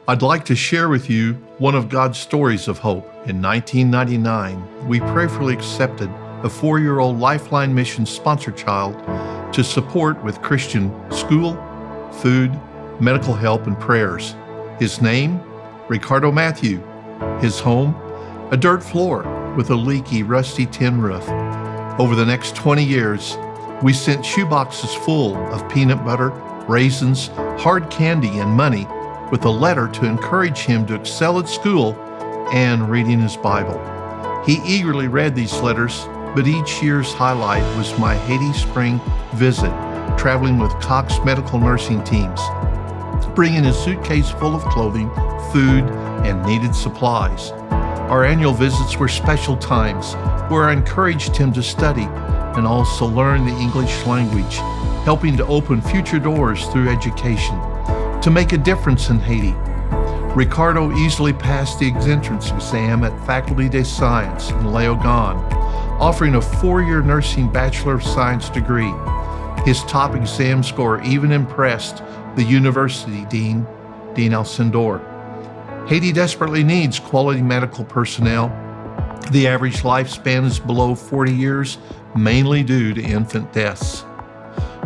I'd like to share with you one of God's stories of hope. In 1999, we prayerfully accepted a 4-year-old Lifeline Mission sponsor child to support with Christian school, food, medical help, and prayers. His name, Ricardo Matthew. His home, a dirt floor with a leaky, rusty tin roof. Over the next 20 years, we sent shoeboxes full of peanut butter, raisins, hard candy, and money with a letter to encourage him to excel at school and reading his Bible. He eagerly read these letters, but each year's highlight was my Haiti spring visit, traveling with Cox medical nursing teams, bringing a suitcase full of clothing, food, and needed supplies. Our annual visits were special times where I encouraged him to study and also learn the English language, helping to open future doors through education to make a difference in Haiti. Ricardo easily passed the entrance exam at Faculté des Sciences in Léogâne, offering a 4-year nursing Bachelor of Science degree. His top exam score even impressed the university dean, Dean Alcindor. Haiti desperately needs quality medical personnel. The average lifespan is below 40 years, mainly due to infant deaths.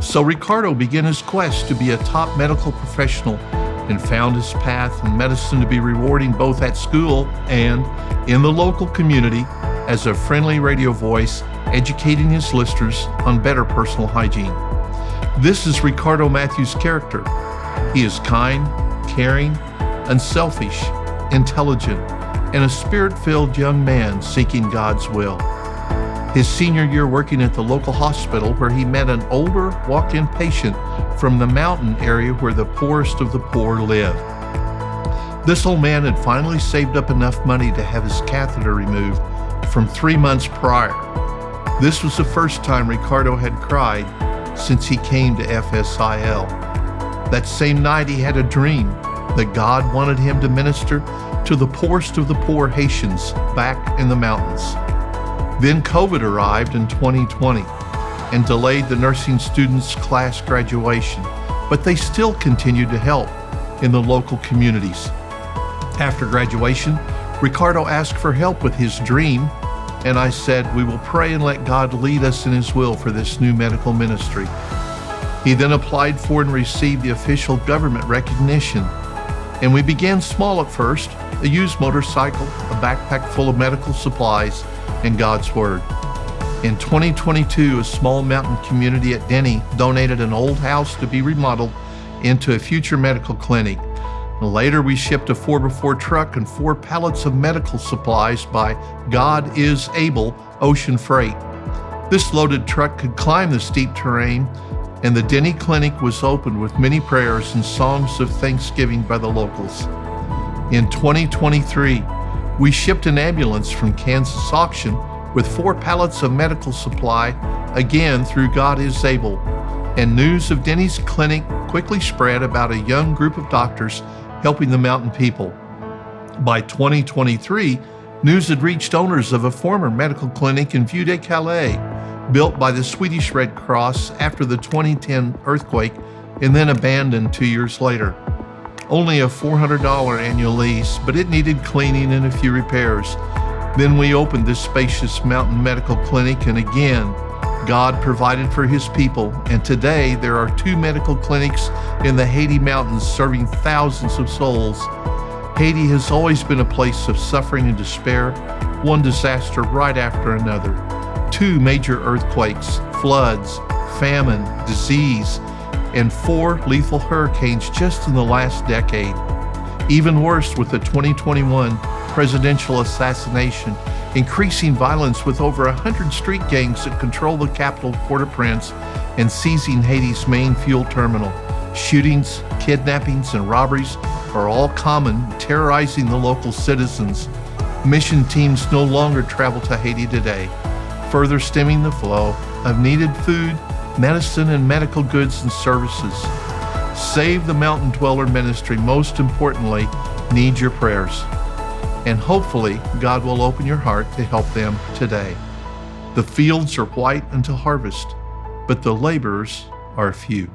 So Ricardo began his quest to be a top medical professional and found his path in medicine to be rewarding both at school and in the local community as a friendly radio voice, educating his listeners on better personal hygiene. This is Ricardo Matthew's character. He is kind, caring, unselfish, intelligent, and a spirit-filled young man seeking God's will. His senior year working at the local hospital where he met an older walk-in patient from the mountain area where the poorest of the poor live. This old man had finally saved up enough money to have his catheter removed from 3 months prior. This was the first time Ricardo had cried since he came to FSIL. That same night he had a dream that God wanted him to minister to the poorest of the poor Haitians back in the mountains. Then COVID arrived in 2020 and delayed the nursing students' class graduation, but they still continued to help in the local communities. After graduation, Ricardo asked for help with his dream, and I said, we will pray and let God lead us in His will for this new medical ministry. He then applied for and received the official government recognition, and we began small at first, a used motorcycle, a backpack full of medical supplies, and God's Word. In 2022, a small mountain community at Denny donated an old house to be remodeled into a future medical clinic. And later, we shipped a 4x4 truck and 4 pallets of medical supplies by God is Able Ocean Freight. This loaded truck could climb the steep terrain, and the Denny Clinic was opened with many prayers and songs of thanksgiving by the locals. In 2023, we shipped an ambulance from Kansas Auction with 4 pallets of medical supply, again through God is Able. And news of Denny's clinic quickly spread about a young group of doctors helping the mountain people. By 2023, news had reached owners of a former medical clinic in Vieux-de-Calais, built by the Swedish Red Cross after the 2010 earthquake and then abandoned 2 years later. Only a $400 annual lease, but it needed cleaning and a few repairs. Then we opened this spacious mountain medical clinic, and again, God provided for His people. And today, there are 2 medical clinics in the Haiti mountains serving thousands of souls. Haiti has always been a place of suffering and despair, one disaster right after another. 2 major earthquakes, floods, famine, disease, and 4 lethal hurricanes just in the last decade. Even worse with the 2021 presidential assassination, increasing violence with over 100 street gangs that control the capital Port-au-Prince and seizing Haiti's main fuel terminal. Shootings, kidnappings, and robberies are all common, terrorizing the local citizens. Mission teams no longer travel to Haiti today, further stemming the flow of needed food, medicine, and medical goods and services. Save the Mountain Dweller Ministry, most importantly, needs your prayers. And hopefully, God will open your heart to help them today. The fields are white unto harvest, but the laborers are few.